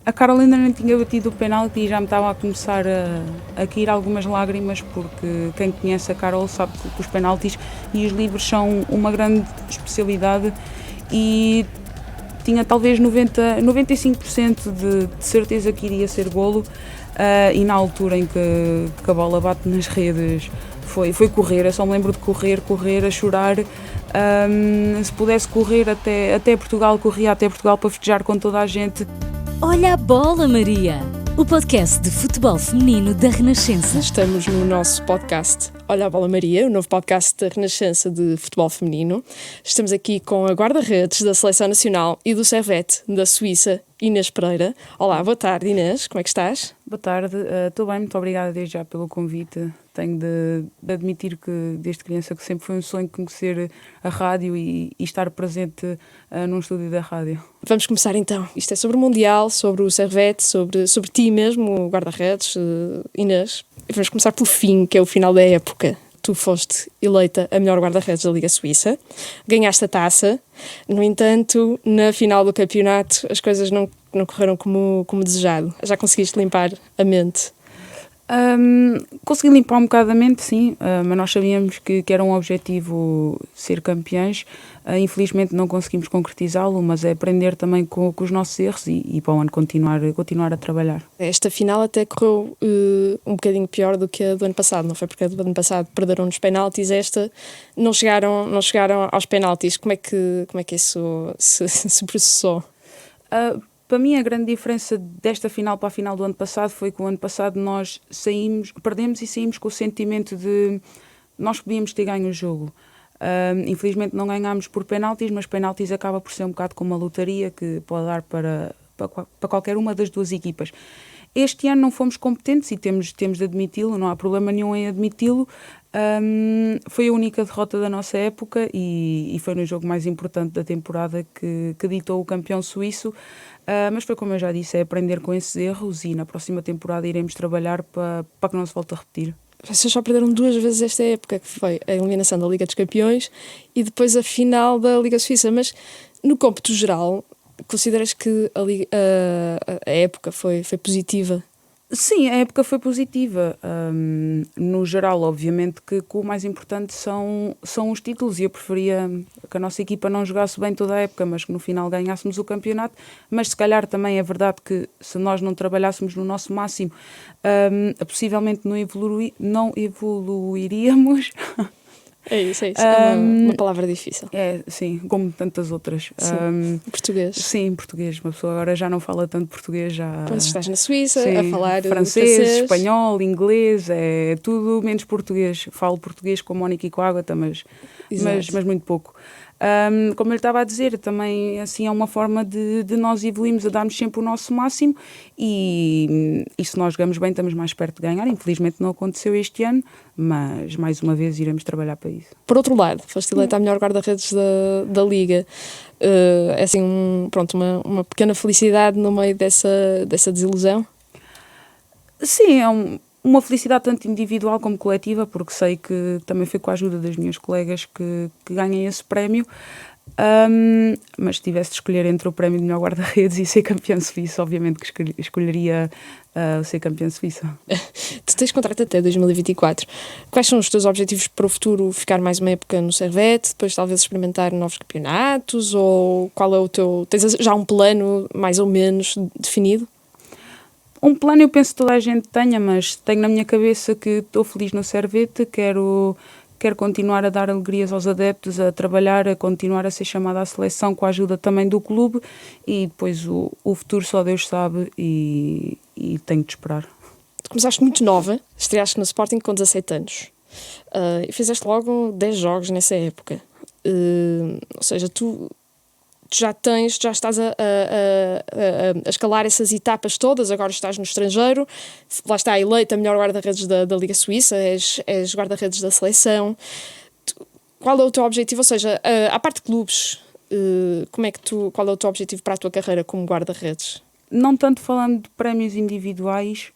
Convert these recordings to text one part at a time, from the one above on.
A Carolina não tinha batido o penalti e já me estava a começar a cair algumas lágrimas, porque quem conhece a Carol sabe que os penaltis e os livres são uma grande especialidade e tinha talvez 95% de certeza que iria ser golo, e na altura em que a bola bate nas redes foi correr. Eu só me lembro de correr a chorar. Se pudesse correr até Portugal, corria até Portugal para festejar com toda a gente. Olha a bola, Maria! O podcast de futebol feminino da Renascença. Estamos no nosso podcast Olha a Bola, Maria, o novo podcast da Renascença de futebol feminino. Estamos aqui com a guarda-redes da Seleção Nacional e do Servette da Suíça, Inês Pereira. Olá, boa tarde, Inês, como é que estás? Boa tarde, estou bem, muito obrigada desde já pelo convite. Tenho de admitir que desde criança que sempre foi um sonho conhecer a rádio e estar presente num estúdio da rádio. Vamos começar então. Isto é sobre o Mundial, sobre o Servette, sobre ti mesmo, o guarda-redes, Inês. Vamos começar pelo fim, que é o final da época. Tu foste eleita a melhor guarda-redes da Liga Suíça, ganhaste a taça. No entanto, na final do campeonato as coisas não correram como desejado. Já conseguiste limpar a mente? Consegui limpar um bocado a mente, sim, mas nós sabíamos que era um objetivo ser campeões. Infelizmente não conseguimos concretizá-lo, mas é aprender também com os nossos erros e para o ano continuar a trabalhar. Esta final até correu um bocadinho pior do que a do ano passado, não foi? Porque a do ano passado perderam nos penaltis, esta não chegaram aos penaltis. Como é que isso se processou? Para mim, a grande diferença desta final para a final do ano passado foi que o ano passado nós perdemos e saímos com o sentimento de nós podíamos ter ganho o jogo. Infelizmente não ganhámos por penaltis, mas penaltis acaba por ser um bocado como uma lotaria que pode dar para qualquer uma das duas equipas. Este ano não fomos competentes e temos de admiti-lo, não há problema nenhum em admiti-lo. Foi a única derrota da nossa época e foi no jogo mais importante da temporada que ditou o campeão suíço. Mas foi como eu já disse, é aprender com esses erros e na próxima temporada iremos trabalhar para que não se volte a repetir. Vocês só perderam 2 vezes esta época, que foi a eliminação da Liga dos Campeões e depois a final da Liga Suíça. Mas no cômputo geral, consideras que a época foi positiva? Sim, a época foi positiva. No geral, obviamente que o mais importante são os títulos e eu preferia que a nossa equipa não jogasse bem toda a época, mas que no final ganhássemos o campeonato. Mas se calhar também é verdade que se nós não trabalhássemos no nosso máximo, possivelmente não evoluiríamos. É isso. É uma palavra difícil. É, sim, como tantas outras. Sim, português. Sim, português. Uma pessoa agora já não fala tanto português. Pois estás na Suíça, sim, a falar francês, espanhol, inglês, é tudo menos português. Falo português com Mónica e com a Ágata, mas muito pouco. Como ele estava a dizer, também assim, é uma forma de nós evoluirmos, a darmos sempre o nosso máximo e se nós jogamos bem estamos mais perto de ganhar. Infelizmente não aconteceu este ano, mas mais uma vez iremos trabalhar para isso. Por outro lado, foste eleita a melhor guarda-redes da Liga. É assim, uma pequena felicidade no meio dessa desilusão? Sim, é uma felicidade tanto individual como coletiva, porque sei que também foi com a ajuda das minhas colegas que ganhei esse prémio. Mas se tivesse de escolher entre o prémio de melhor guarda-redes e ser campeã suíça, obviamente que escolheria ser campeã suíça. Tu tens contrato até 2024. Quais são os teus objetivos para o futuro? Ficar mais uma época no Servette, depois talvez experimentar novos campeonatos? Ou qual é o teu... Tens já um plano mais ou menos definido? Um plano eu penso que toda a gente tenha, mas tenho na minha cabeça que estou feliz no Servette, quero continuar a dar alegrias aos adeptos, a trabalhar, a continuar a ser chamada à seleção com a ajuda também do clube e depois o futuro só Deus sabe e tenho de esperar. Tu começaste muito nova, estreaste no Sporting com 17 anos e fizeste logo 10 jogos nessa época. Ou seja, tu já estás a escalar essas etapas todas, agora estás no estrangeiro, lá está eleita a melhor guarda-redes da Liga Suíça, és guarda-redes da seleção. Qual é o teu objetivo? Ou seja, à parte de clubes, qual é o teu objetivo para a tua carreira como guarda-redes? Não tanto falando de prémios individuais,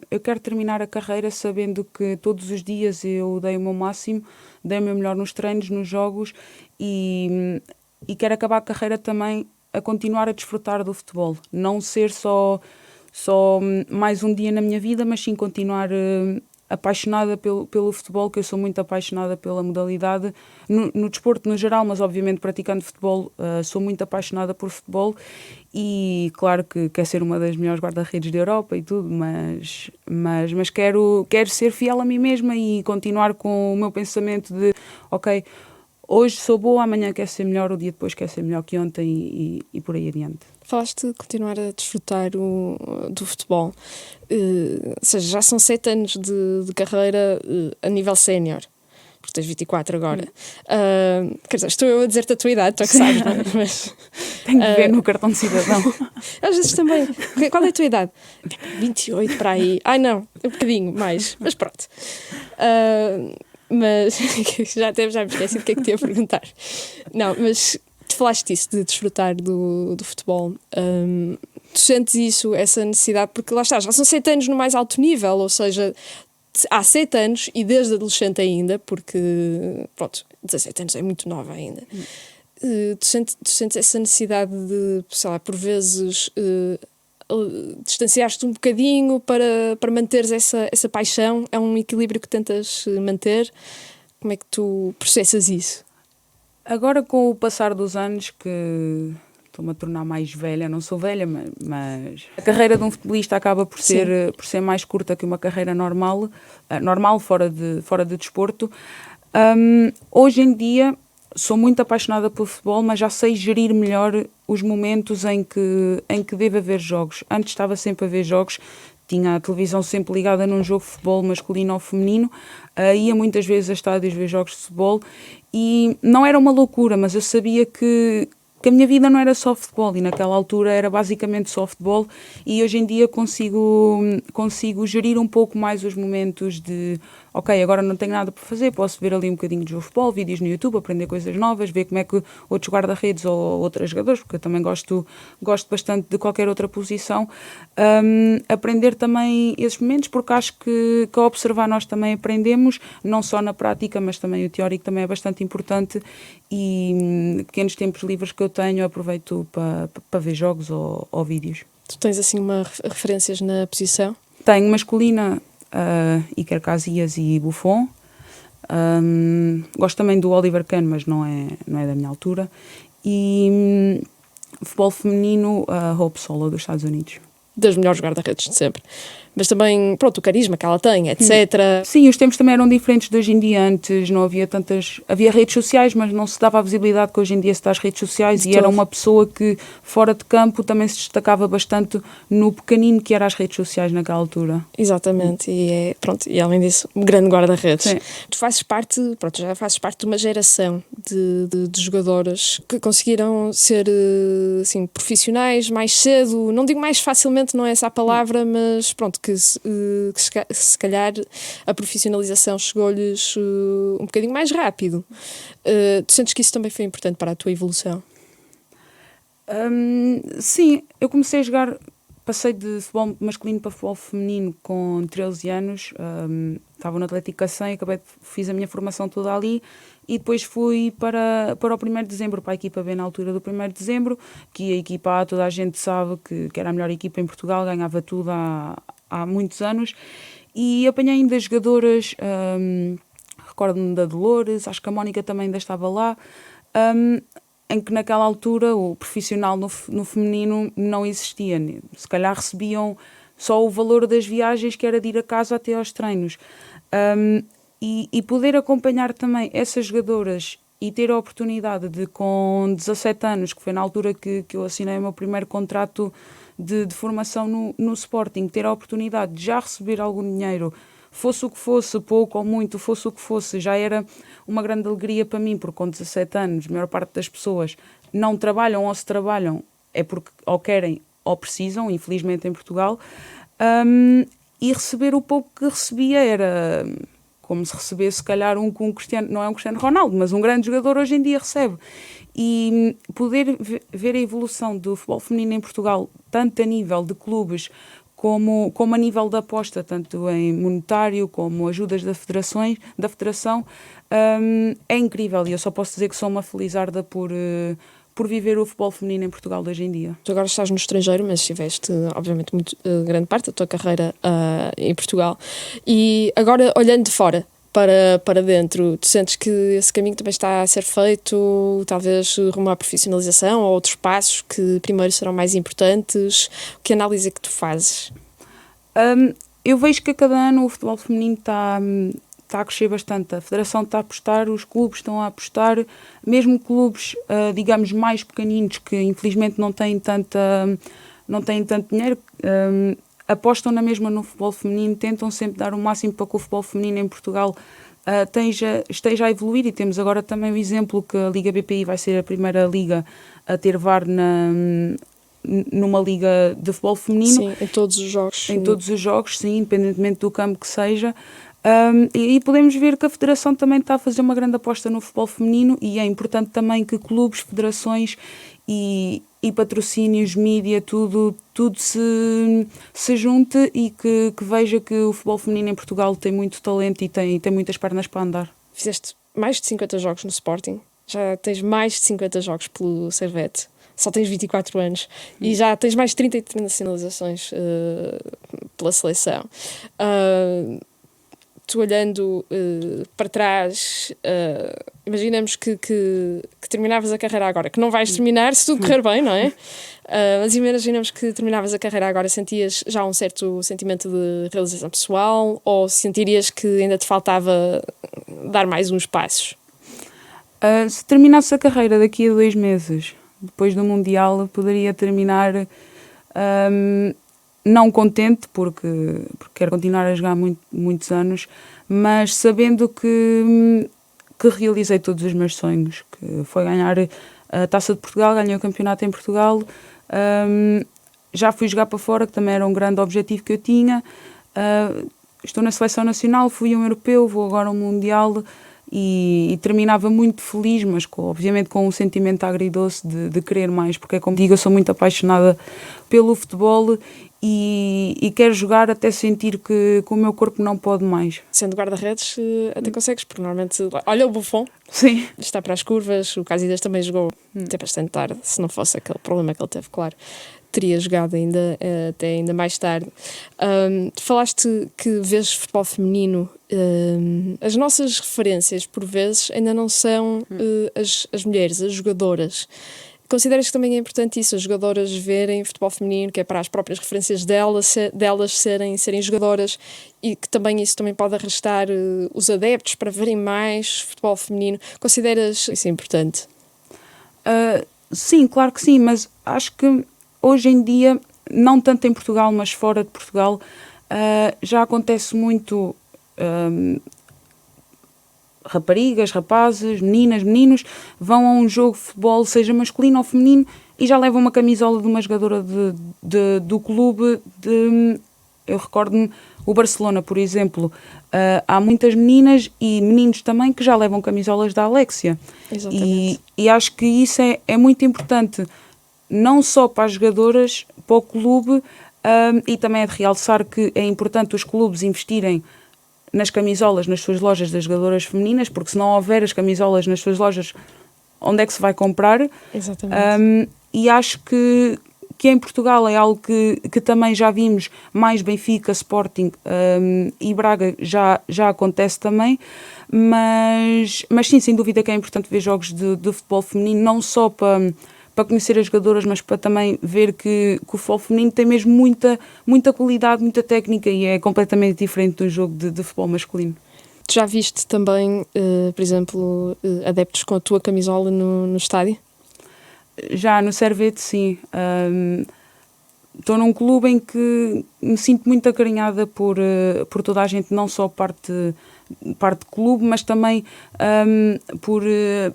eu quero terminar a carreira sabendo que todos os dias eu dei o meu máximo, dei o meu melhor nos treinos, nos jogos e quero acabar a carreira também a continuar a desfrutar do futebol. Não ser só mais um dia na minha vida, mas sim continuar apaixonada pelo futebol, que eu sou muito apaixonada pela modalidade, no desporto no geral, mas obviamente praticando futebol, sou muito apaixonada por futebol e claro que quero ser uma das melhores guarda-redes da Europa e tudo, mas quero ser fiel a mim mesma e continuar com o meu pensamento de, ok, hoje sou boa, amanhã quero ser melhor, o dia depois quero ser melhor que ontem e por aí adiante. Falaste de continuar a desfrutar do futebol. Ou seja, já são 7 anos de carreira a nível sénior. Porque tens 24 agora. Quer dizer, estou eu a dizer-te a tua idade, tu é que sabes, não é? Mas, tenho que ver no cartão de cidadão. Às vezes também. Qual é a tua idade? 28 para aí. Ai não, um bocadinho mais. Mas pronto. Mas já me esqueci do que é que te ia perguntar. Não, mas tu falaste disso, de desfrutar do futebol. Tu sentes isso, essa necessidade, porque lá está, já são 7 anos no mais alto nível, ou seja, há 7 anos e desde adolescente ainda, porque, pronto, 17 anos é muito nova ainda. Tu sentes essa necessidade de, sei lá, por vezes distanciar-te um bocadinho para manteres essa paixão? É um equilíbrio que tentas manter? Como é que tu processas isso? Agora, com o passar dos anos, que estou-me a tornar mais velha, não sou velha, mas a carreira de um futebolista acaba por ser mais curta que uma carreira normal fora de desporto. Hoje em dia sou muito apaixonada pelo futebol, mas já sei gerir melhor os momentos em que devo haver jogos. Antes estava sempre a ver jogos, tinha a televisão sempre ligada num jogo de futebol masculino ou feminino, ia muitas vezes a estádios ver jogos de futebol e não era uma loucura, mas eu sabia que a minha vida não era só futebol e naquela altura era basicamente só futebol e hoje em dia consigo gerir um pouco mais os momentos de ok, agora não tenho nada para fazer, posso ver ali um bocadinho de jogo de futebol, vídeos no YouTube, aprender coisas novas, ver como é que outros guarda-redes ou outros jogadores, porque eu também gosto bastante de qualquer outra posição, aprender também esses momentos, porque acho que ao observar nós também aprendemos, não só na prática, mas também o teórico também é bastante importante e pequenos tempos livres que eu tenho aproveito para ver jogos ou vídeos. Tu tens assim referências na posição? Tenho masculina, Iker Casillas e Buffon. Gosto também do Oliver Kahn, mas não é da minha altura. E futebol feminino, Hope Solo dos Estados Unidos. Das melhores guarda-redes de sempre. Mas também, pronto, o carisma que ela tem, etc. Sim, os tempos também eram diferentes de hoje em dia. Antes não havia tantas... Havia redes sociais, mas não se dava a visibilidade que hoje em dia se dá às redes sociais. E era uma pessoa que, fora de campo, também se destacava bastante no pequenino que era as redes sociais naquela altura. Exatamente. E além disso, um grande guarda-redes. Sim. Tu já fazes parte de uma geração de jogadoras que conseguiram ser assim, profissionais mais cedo. Não digo mais facilmente, não é essa a palavra, mas pronto, que se calhar a profissionalização chegou-lhes um bocadinho mais rápido. Tu sentes que isso também foi importante para a tua evolução? Sim, eu comecei a jogar, passei de futebol masculino para futebol feminino com 13 anos, estava no Atlético Cacém, fiz a minha formação toda ali e depois fui para o 1º de dezembro, para a equipa B na altura do 1º de dezembro, que a equipa A toda a gente sabe que era a melhor equipa em Portugal, ganhava tudo há muitos anos e apanhei ainda jogadoras, recordo-me da Dolores, acho que a Mónica também ainda estava lá, em que naquela altura o profissional no feminino não existia, se calhar recebiam só o valor das viagens que era de ir a casa até aos treinos, e poder acompanhar também essas jogadoras e ter a oportunidade de, com 17 anos, que foi na altura que eu assinei o meu primeiro contrato de formação no Sporting, ter a oportunidade de já receber algum dinheiro, fosse o que fosse, pouco ou muito, fosse o que fosse, já era uma grande alegria para mim, porque com 17 anos, a maior parte das pessoas não trabalham ou se trabalham é porque ou querem ou precisam, infelizmente em Portugal, e receber o pouco que recebia era como se recebesse, se calhar, um Cristiano, não é um Cristiano Ronaldo, mas um grande jogador hoje em dia recebe. E poder ver a evolução do futebol feminino em Portugal, tanto a nível de clubes como a nível da aposta, tanto em monetário como ajudas da federação, é incrível. E eu só posso dizer que sou uma felizarda por por viver o futebol feminino em Portugal de hoje em dia. Tu agora estás no estrangeiro, mas estiveste, obviamente, muito grande parte da tua carreira em Portugal. E agora, olhando de fora para dentro, tu sentes que esse caminho também está a ser feito, talvez rumo à profissionalização ou outros passos que primeiro serão mais importantes? Que análise é que tu fazes? Eu vejo que a cada ano o futebol feminino está a crescer bastante. A Federação está a apostar, os clubes estão a apostar, mesmo clubes, digamos, mais pequeninos, que infelizmente não têm tanto dinheiro, apostam na mesma no futebol feminino, tentam sempre dar o máximo para que o futebol feminino em Portugal esteja a evoluir, e temos agora também o exemplo que a Liga BPI vai ser a primeira liga a ter VAR numa liga de futebol feminino. Sim, em todos os jogos. Em todos os jogos, sim, independentemente do campo que seja. E podemos ver que a Federação também está a fazer uma grande aposta no futebol feminino, e é importante também que clubes, federações e patrocínios, mídia, tudo se junte e que veja que o futebol feminino em Portugal tem muito talento e tem muitas pernas para andar. Fizeste mais de 50 jogos no Sporting, já tens mais de 50 jogos pelo Servette, só tens 24 anos e já tens mais de 30 internacionalizações pela seleção. Tu olhando para trás, imaginamos que terminavas a carreira agora, que não vais terminar se tudo correr bem, não é? Mas imaginamos que terminavas a carreira agora, sentias já um certo sentimento de realização pessoal, ou sentirias que ainda te faltava dar mais uns passos? Se terminasse a carreira daqui a 2 meses, depois do Mundial, poderia terminar não contente, porque quero continuar a jogar muitos anos, mas sabendo que realizei todos os meus sonhos, que foi ganhar a Taça de Portugal, ganhei o campeonato em Portugal, já fui jogar para fora, que também era um grande objetivo que eu tinha, estou na seleção nacional, fui a um europeu, vou agora a um mundial, e terminava muito feliz, mas obviamente com um sentimento agridoce de querer mais, porque, como digo, eu sou muito apaixonada pelo futebol e quero jogar até sentir que o meu corpo não pode mais. Sendo guarda-redes, até consegues, porque normalmente, olha o Buffon, sim, está para as curvas, o Casillas também jogou até bastante tarde, se não fosse aquele problema que ele teve, claro, teria jogado até ainda mais tarde. Tu falaste que vês futebol feminino, as nossas referências por vezes ainda não são as mulheres, as jogadoras. Consideras que também é importante isso, as jogadoras verem futebol feminino, que é para as próprias referências delas serem jogadoras, e que também isso também pode arrastar os adeptos para verem mais futebol feminino? Consideras isso importante? Sim, claro que sim, mas acho que hoje em dia, não tanto em Portugal, mas fora de Portugal, já acontece muito raparigas, rapazes, meninas, meninos, vão a um jogo de futebol, seja masculino ou feminino, e já levam uma camisola de uma jogadora do clube. Eu recordo-me, o Barcelona, por exemplo, há muitas meninas e meninos também que já levam camisolas da Alexia. Exatamente. E acho que isso é muito importante, não só para as jogadoras, para o clube, e também é de realçar que é importante os clubes investirem nas camisolas, nas suas lojas das jogadoras femininas, porque se não houver as camisolas nas suas lojas, onde é que se vai comprar? Exatamente. E acho que em Portugal é algo que também já vimos, mais Benfica, Sporting e Braga já acontece também, mas sim, sem dúvida que é importante ver jogos de futebol feminino, não só para conhecer as jogadoras, mas para também ver que o futebol feminino tem mesmo muita qualidade, muita técnica, e é completamente diferente do jogo de futebol masculino. Tu já viste também, por exemplo, adeptos com a tua camisola no estádio? Já no Servette, sim. Estou num clube em que me sinto muito acarinhada por toda a gente, não só parte clube, mas também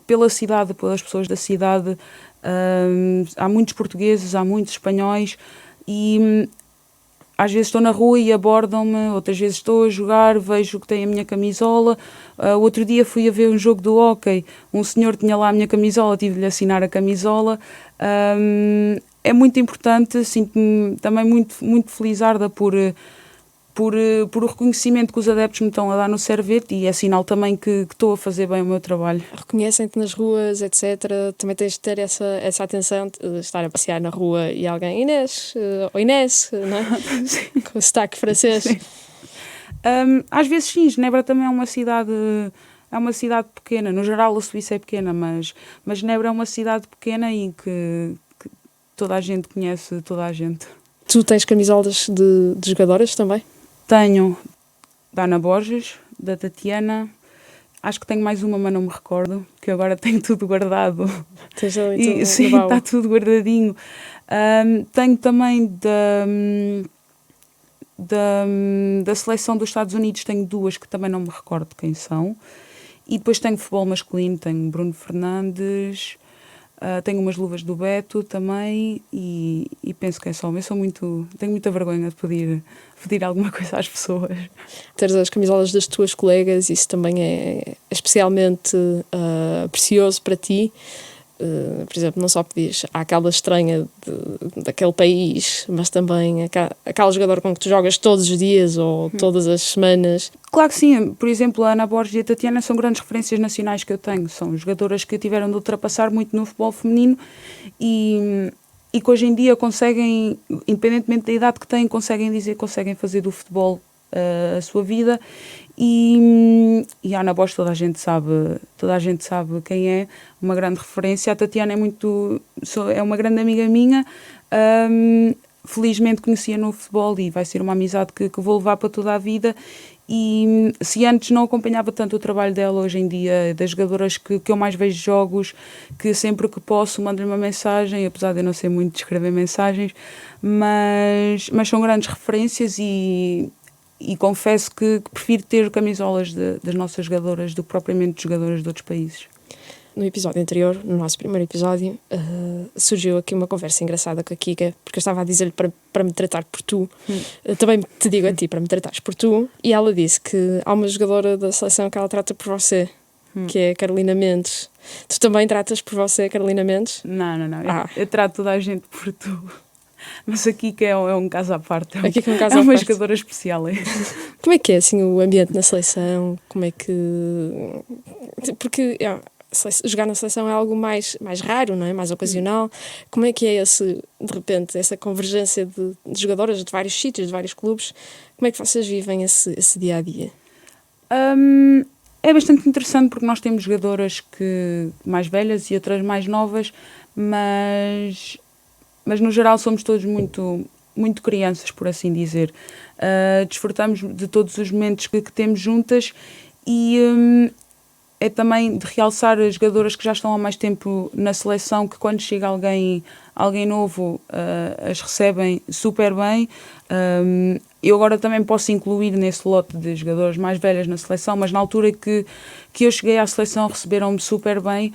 pela cidade, pelas pessoas da cidade. Há muitos portugueses, há muitos espanhóis, e às vezes estou na rua e abordam-me, outras vezes estou a jogar, vejo que tem a minha camisola. Outro dia fui a ver um jogo do hóquei, um senhor tinha lá a minha camisola, tive-lhe assinar a camisola. É muito importante, sinto-me também muito felizarda por por o reconhecimento que os adeptos me estão a dar no Servete, e é sinal também que estou a fazer bem o meu trabalho. Reconhecem-te nas ruas, etc. Também tens de ter essa atenção de estar a passear na rua e alguém, Inês, ou Inês, não é? Com o sotaque francês. Sim. Às vezes sim, Genebra também é uma cidade pequena. No geral a Suíça é pequena, mas Genebra é uma cidade pequena e que toda a gente conhece toda a gente. Tu tens camisolas de jogadoras também? Tenho da Ana Borges, da Tatiana, acho que tenho mais uma, mas não me recordo, que eu agora tenho tudo guardado. Tens ali Sim, está tudo guardadinho. Tenho também da seleção dos Estados Unidos, tenho duas que também não me recordo quem são. E depois tenho futebol masculino, tenho Bruno Fernandes, tenho umas luvas do Beto também, e penso que é só. Tenho muita vergonha de pedir alguma coisa às pessoas. Teres as camisolas das tuas colegas, isso também é especialmente precioso para ti. Por exemplo, não só pedires àquela estranha daquele país, mas também aquele jogador com que tu jogas todos os dias ou todas as semanas. Claro que sim. Por exemplo, a Ana Borges e a Tatiana são grandes referências nacionais que eu tenho. São jogadoras que tiveram de ultrapassar muito no futebol feminino e que hoje em dia conseguem, independentemente da idade que têm, conseguem fazer do futebol a sua vida. E a Ana Borges toda a gente sabe quem é, uma grande referência. A Tatiana é uma grande amiga minha, felizmente conhecia no futebol e vai ser uma amizade que vou levar para toda a vida. E se antes não acompanhava tanto o trabalho dela, hoje em dia, das jogadoras que eu mais vejo jogos, que sempre que posso mando-lhe uma mensagem, apesar de eu não ser muito de escrever mensagens, mas são grandes referências e confesso que prefiro ter camisolas das nossas jogadoras do que propriamente de jogadoras de outros países. No episódio anterior, no nosso primeiro episódio, surgiu aqui uma conversa engraçada com a Kika, porque eu estava a dizer-lhe para me tratar por tu. Também te digo a ti para me tratares por tu. E ela disse que há uma jogadora da seleção que ela trata por você, que é a Carolina Mendes. Tu também tratas por você, Carolina Mendes? Não. Eu trato toda a gente por tu. Mas aqui que é um caso à parte. É uma jogadora especial. Como é que é assim, o ambiente na seleção? Como é que... Porque jogar na seleção é algo mais raro, não é? Mais ocasional. Como é que é de repente, essa convergência de jogadoras de vários sítios, de vários clubes? Como é que vocês vivem esse dia-a-dia? É bastante interessante porque nós temos jogadoras mais velhas e outras mais novas, mas no geral somos todos muito, muito crianças, por assim dizer. Desfrutamos de todos os momentos que temos juntas e é também de realçar as jogadoras que já estão há mais tempo na seleção, que quando chega alguém novo as recebem super bem. Eu agora também posso incluir nesse lote de jogadoras mais velhas na seleção, mas na altura que eu cheguei à seleção receberam-me super bem.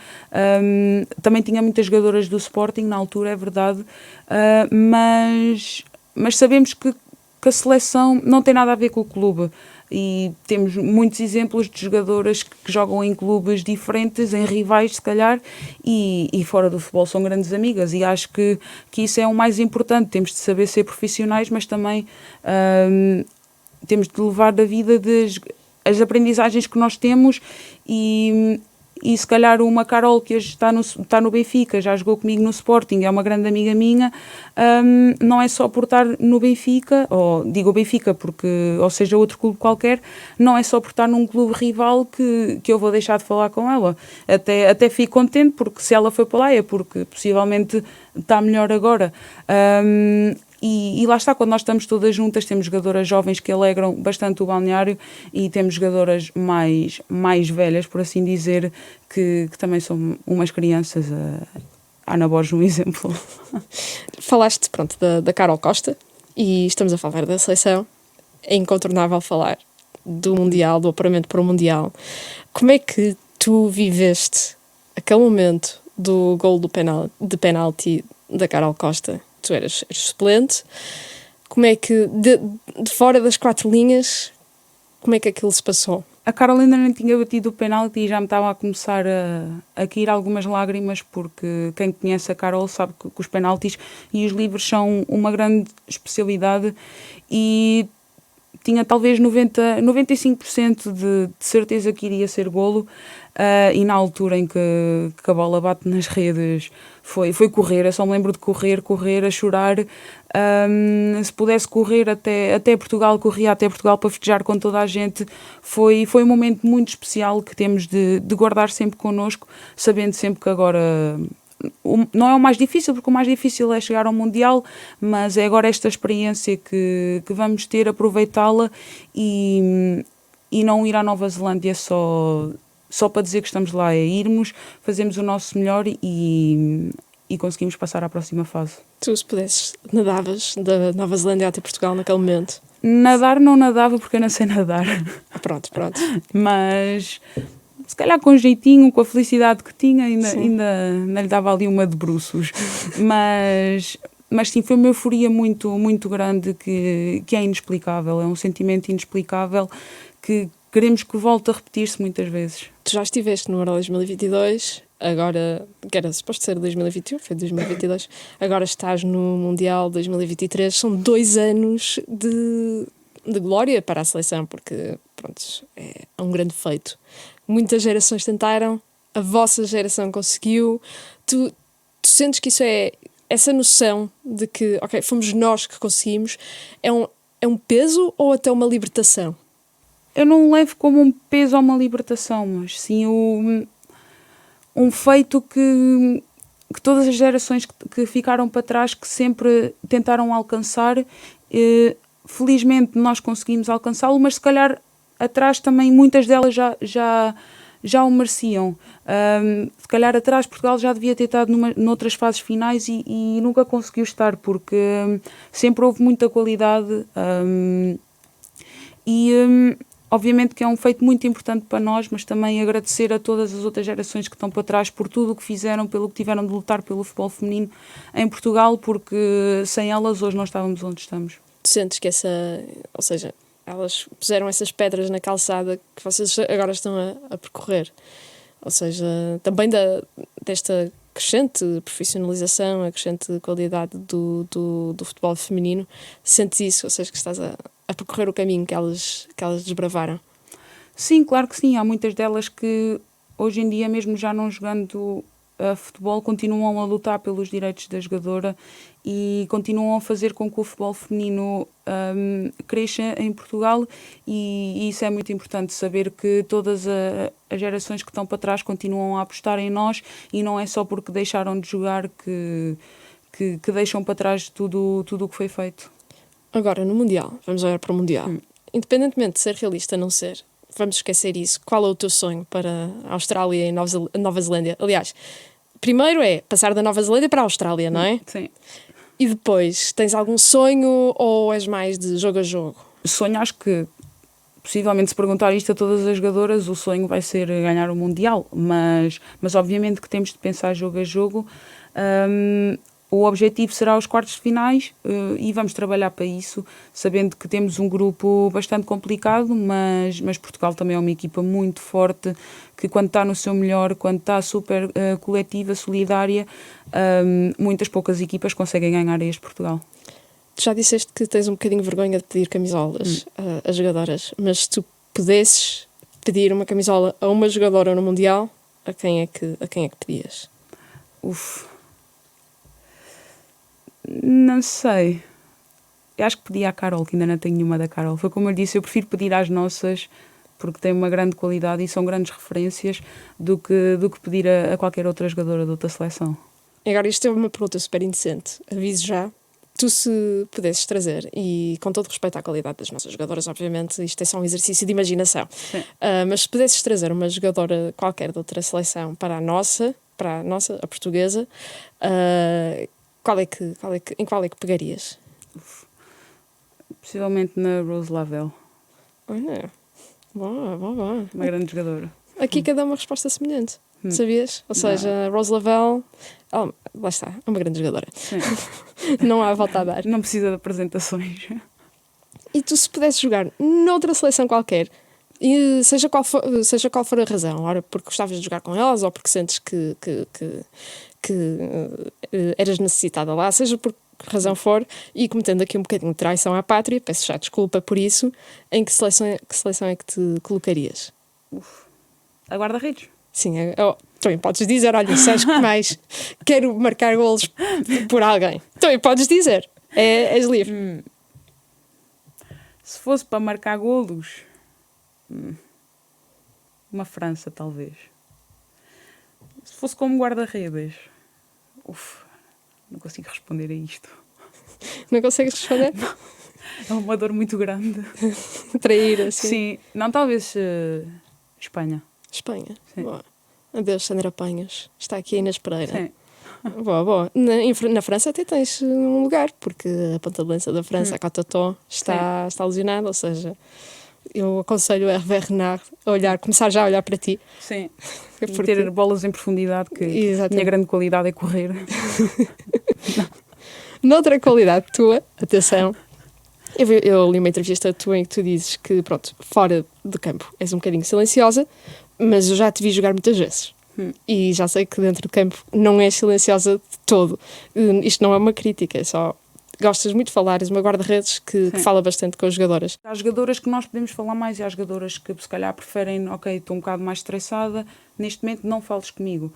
Também tinha muitas jogadoras do Sporting na altura, é verdade, mas sabemos que a seleção não tem nada a ver com o clube. E temos muitos exemplos de jogadoras que jogam em clubes diferentes, em rivais se calhar, e fora do futebol são grandes amigas, e acho que isso é o mais importante. Temos de saber ser profissionais, mas também temos de levar da vida as aprendizagens que nós temos e se calhar uma Carol que hoje está no Benfica, já jogou comigo no Sporting, é uma grande amiga minha, não é só por estar no Benfica, ou digo Benfica ou seja outro clube qualquer, não é só por estar num clube rival que eu vou deixar de falar com ela. Até fico contente, porque se ela foi para lá é porque possivelmente está melhor agora. E lá está, quando nós estamos todas juntas, temos jogadoras jovens que alegram bastante o balneário e temos jogadoras mais velhas, por assim dizer, que também são umas crianças. A Ana Borges, um exemplo. Falaste, da Carol Costa, e estamos a falar da seleção. É incontornável falar do Mundial, do apuramento para o Mundial. Como é que tu viveste aquele momento do gol de penalti da Carol Costa? Tu eras suplente. Como é que, de fora das quatro linhas, como é que aquilo se passou? A Carolina não tinha batido o penalti e já me estava a começar a cair algumas lágrimas, porque quem conhece a Carol sabe que os penaltis e os livros são uma grande especialidade e tinha talvez 95% de certeza que iria ser golo, e na altura em que a bola bate nas redes foi correr. Eu só me lembro de correr, a chorar. Se pudesse correr até Portugal, corria até Portugal para festejar com toda a gente. Foi um momento muito especial que temos de guardar sempre connosco, sabendo sempre que agora... Não é o mais difícil, porque o mais difícil é chegar ao Mundial, mas é agora esta experiência que vamos ter, aproveitá-la e não ir à Nova Zelândia só para dizer que estamos lá, é irmos, fazemos o nosso melhor e conseguimos passar à próxima fase. Tu, se pudesses, nadavas da Nova Zelândia até Portugal naquele momento? Nadar não nadava porque eu não sei nadar. Pronto. Mas... se calhar com jeitinho, com a felicidade que tinha, ainda lhe dava ali uma de bruços. Mas sim, foi uma euforia muito, muito grande que é inexplicável. É um sentimento inexplicável que queremos que volte a repetir-se muitas vezes. Tu já estiveste no Euro 2022, agora, que era suposto ser 2021, foi 2022, agora estás no Mundial 2023. São 2 anos de glória para a seleção, porque pronto, é um grande feito. Muitas gerações tentaram, a vossa geração conseguiu. Tu sentes que isso essa noção de que, ok, fomos nós que conseguimos, é um peso ou até uma libertação? Eu não levo como um peso ou uma libertação, mas sim um feito que todas as gerações que ficaram para trás, que sempre tentaram alcançar, felizmente nós conseguimos alcançá-lo, mas se calhar atrás também muitas delas já o mereciam. Se calhar atrás Portugal já devia ter estado noutras fases finais e nunca conseguiu estar, porque sempre houve muita qualidade, obviamente que é um feito muito importante para nós, mas também agradecer a todas as outras gerações que estão para trás por tudo o que fizeram, pelo que tiveram de lutar pelo futebol feminino em Portugal, porque sem elas hoje não estávamos onde estamos. Tu sentes que ou seja, elas puseram essas pedras na calçada que vocês agora estão a percorrer. Ou seja, também desta crescente profissionalização, a crescente qualidade do futebol feminino, sentes isso? Ou seja, que estás a percorrer o caminho que elas desbravaram? Sim, claro que sim. Há muitas delas que hoje em dia, mesmo já não jogando futebol, continuam a lutar pelos direitos da jogadora e continuam a fazer com que o futebol feminino cresça em Portugal, e isso é muito importante, saber que todas as gerações que estão para trás continuam a apostar em nós, e não é só porque deixaram de jogar que deixam para trás tudo o que foi feito. Agora, no Mundial, vamos olhar para o Mundial. Independentemente de ser realista ou não ser, vamos esquecer isso. Qual é o teu sonho para a Austrália e Nova Zelândia? Aliás, primeiro é passar da Nova Zelândia para a Austrália, não é? Sim. E depois, tens algum sonho ou és mais de jogo a jogo? Sonho, acho que, possivelmente, se perguntar isto a todas as jogadoras, o sonho vai ser ganhar o Mundial, mas obviamente que temos de pensar jogo a jogo. O objetivo será os quartos de finais, e vamos trabalhar para isso, sabendo que temos um grupo bastante complicado, mas Portugal também é uma equipa muito forte, que quando está no seu melhor, quando está super coletiva, solidária, muitas poucas equipas conseguem ganhar a este Portugal. Tu já disseste que tens um bocadinho de vergonha de pedir camisolas a jogadoras, mas se tu pudesses pedir uma camisola a uma jogadora no Mundial, a quem é que pedias? Não sei. Eu acho que pedi à Carol, que ainda não tenho nenhuma da Carol. Foi como eu disse, eu prefiro pedir às nossas, porque têm uma grande qualidade e são grandes referências, do que pedir a qualquer outra jogadora de outra seleção. E agora, isto é uma pergunta super indecente. Aviso já. Tu, se pudesses trazer, e com todo respeito à qualidade das nossas jogadoras, obviamente, isto é só um exercício de imaginação. Mas se pudesses trazer uma jogadora qualquer de outra seleção para a nossa, a portuguesa, em qual é que pegarias? Possivelmente na Rose Lavelle. Olha, boa. Uma grande jogadora. Aqui cada uma resposta semelhante. Sabias? Ou seja, Rose Lavelle, lá está, é uma grande jogadora. Sim. Não há volta a dar. Não precisa de apresentações. E tu, se pudesses jogar noutra seleção qualquer, e seja qual for a razão, ora porque gostavas de jogar com elas, ou porque sentes que eras necessitada lá, seja por que razão for, e cometendo aqui um bocadinho de traição à pátria, peço já desculpa por isso, em que seleção é que te colocarias? A guarda-redes. Sim, também podes dizer, olha, se acho que mais quero marcar golos por alguém. Também podes dizer, és livre. Se fosse para marcar golos, uma França, talvez. Se fosse como guarda-redes, não consigo responder a isto. Não consegues responder? É uma dor muito grande. Trair, assim. Sim, não, talvez Espanha. Espanha. Sim. Boa. Adeus, Sandra Panhas. Está aqui a Inês Pereira. Sim. Boa, boa. Na França até tens um lugar, porque a ponta de lança da França, a Cotató, está lesionada, ou seja, eu aconselho a Hervé Renard começar já a olhar para ti. Sim. Porque... Ter bolas em profundidade, que a minha grande qualidade é correr. Noutra qualidade tua, atenção, eu li uma entrevista tua em que tu dizes que, pronto, fora de campo és um bocadinho silenciosa, mas eu já te vi jogar muitas vezes. E já sei que dentro do campo não és silenciosa de todo. Isto não é uma crítica, é só... Gostas muito de falar, és uma guarda-redes que fala bastante com as jogadoras. Há jogadoras que nós podemos falar mais e há jogadoras que se calhar preferem, ok, estou um bocado mais estressada, neste momento não fales comigo.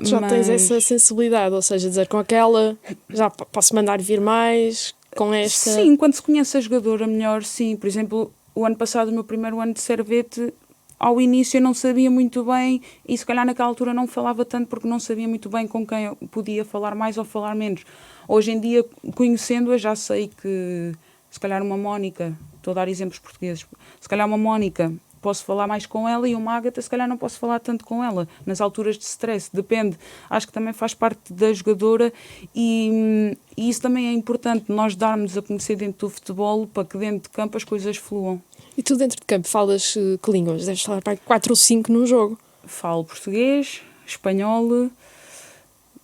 Já tens essa sensibilidade, ou seja, dizer com aquela já posso mandar vir mais, com esta... Sim, quando se conhece a jogadora melhor, sim. Por exemplo, o ano passado, o meu primeiro ano de Servete, ao início eu não sabia muito bem e se calhar naquela altura não falava tanto porque não sabia muito bem com quem eu podia falar mais ou falar menos. Hoje em dia, conhecendo-a, já sei que se calhar uma Mónica, estou a dar exemplos portugueses, se calhar uma Mónica posso falar mais com ela e uma Ágata se calhar não posso falar tanto com ela nas alturas de stress, depende. Acho que também faz parte da jogadora e isso também é importante, nós darmos a conhecer dentro do futebol para que dentro de campo as coisas fluam. E tu dentro de campo falas que línguas? Deves falar para 4 ou 5 num jogo. Falo português, espanhol,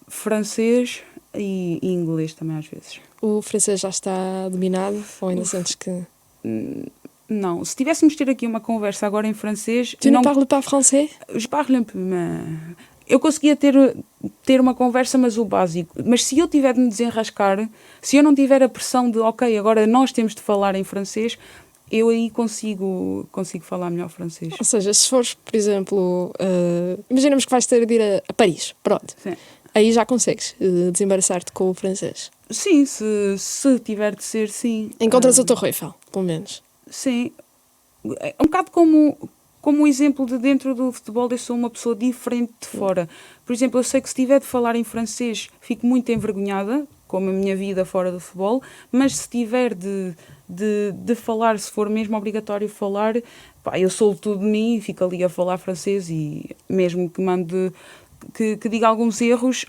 francês e inglês também às vezes. O francês já está dominado ou ainda sentes que... Não, se tivéssemos ter aqui uma conversa agora em francês... Tu não parles pas français? Je parle un peu, mas... Eu conseguia ter uma conversa, mas o básico. Mas se eu tiver de me desenrascar, se eu não tiver a pressão de, ok, agora nós temos de falar em francês, eu aí consigo falar melhor francês. Ou seja, se fores, por exemplo, imaginamos que vais ter de ir a Paris, pronto. Sim. Aí já consegues desembaraçar-te com o francês. Sim, se tiver de ser, sim. Encontras o teu Eiffel, pelo menos. Sim. É um bocado como o exemplo de dentro do futebol, eu sou uma pessoa diferente de fora. Por exemplo, eu sei que se tiver de falar em francês, fico muito envergonhada, como a minha vida fora do futebol, mas se tiver de falar, se for mesmo obrigatório falar, eu sou tudo de mim e fico ali a falar francês e mesmo que mande... Que diga alguns erros,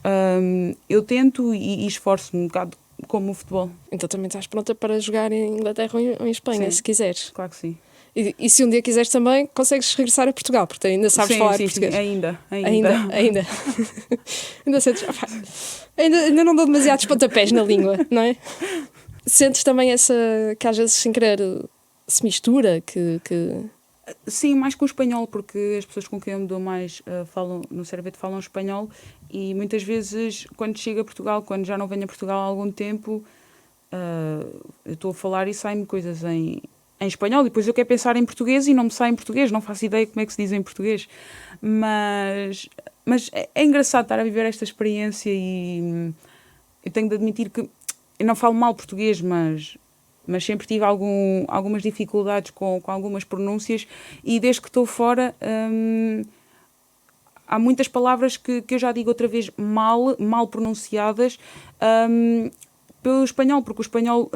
eu tento e esforço-me um bocado como o futebol. Então também estás pronta para jogar em Inglaterra ou em Espanha, Sim, se quiseres. Claro que sim. E se um dia quiseres também, consegues regressar a Portugal, porque ainda sabes falar português. Sim, ainda. Ainda sentes... Ainda não dou demasiados pontapés na língua, não é? Sentes também essa... que às vezes sem querer se mistura, que... Sim, mais com o espanhol, porque as pessoas com quem eu me dou mais falam, no Servete falam espanhol e muitas vezes quando chego a Portugal, quando já não venho a Portugal há algum tempo, eu estou a falar e saem-me coisas em espanhol e depois eu quero pensar em português e não me sai em português, não faço ideia como é que se diz em português. Mas é engraçado estar a viver esta experiência e eu tenho de admitir que eu não falo mal português, mas sempre tive algumas dificuldades com algumas pronúncias e desde que estou fora há muitas palavras que eu já digo outra vez mal pronunciadas pelo espanhol, porque o espanhol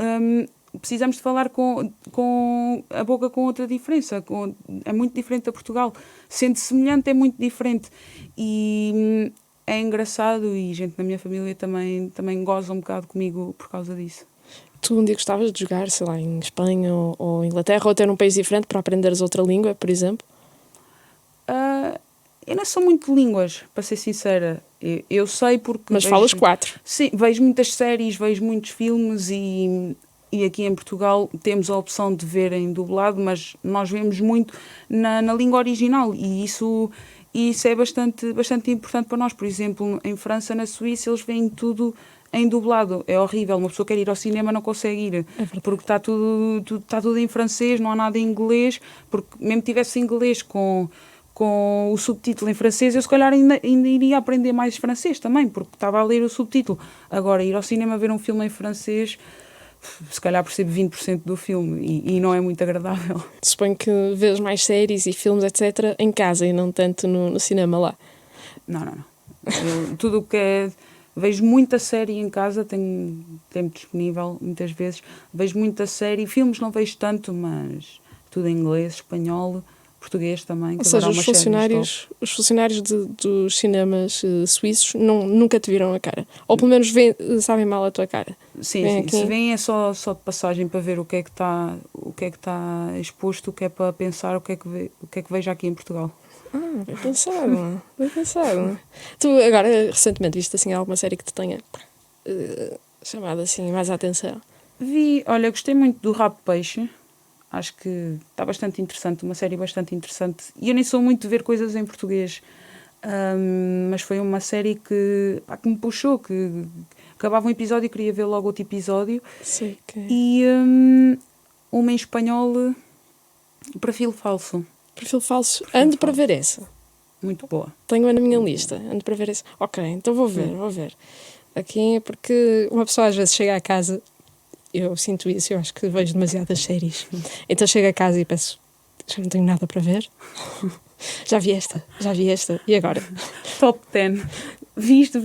precisamos de falar com a boca com outra diferença, é muito diferente da Portugal, sendo semelhante é muito diferente e é engraçado e gente na minha família também goza um bocado comigo por causa disso. Tu um dia gostavas de jogar, sei lá, em Espanha ou Inglaterra, ou até num país diferente para aprenderes outra língua, por exemplo? Eu não sou muito de línguas, para ser sincera. Eu sei porque... Mas falas 4. Sim, vejo muitas séries, vejo muitos filmes e aqui em Portugal temos a opção de ver em dublado, mas nós vemos muito na língua original e isso é bastante importante para nós. Por exemplo, em França, na Suíça, eles veem tudo em dublado é horrível. Uma pessoa quer ir ao cinema, não consegue ir, porque está tudo em francês, não há nada em inglês, porque mesmo que tivesse inglês com o subtítulo em francês, eu se calhar ainda iria aprender mais francês também, porque estava a ler o subtítulo. Agora, ir ao cinema ver um filme em francês, se calhar percebo 20% do filme e não é muito agradável. Suponho que vês mais séries e filmes, etc., em casa e não tanto no cinema lá. Não. Tudo o que é... Vejo muita série em casa, tenho tempo disponível muitas vezes. Vejo muita série, filmes não vejo tanto, mas tudo em inglês, espanhol, português também. Ou seja, os funcionários dos cinemas suíços nunca te viram a cara. Ou pelo menos sabem mal a tua cara. Sim. Se vêm é só de passagem para ver o que é que está exposto, o que é para pensar, o que é que vejo aqui em Portugal. Bem pensado. Tu agora, recentemente, viste assim alguma série que te tenha chamado assim mais a atenção? Gostei muito do Rabo de Peixe. Acho que está bastante interessante, uma série bastante interessante. E eu nem sou muito de ver coisas em português, mas foi uma série que me puxou, que acabava um episódio e queria ver logo outro episódio. Sei que... E uma em espanhol, Perfil Falso. Perfil Falso. Ando para ver essa. Muito boa. Tenho-a na minha lista. Ando para ver essa. Ok, então vou ver. Aqui é porque uma pessoa às vezes chega a casa, eu sinto isso, eu acho que vejo demasiadas séries. Então chego a casa e penso, já não tenho nada para ver. Já vi esta. E agora? Top 10. Visto,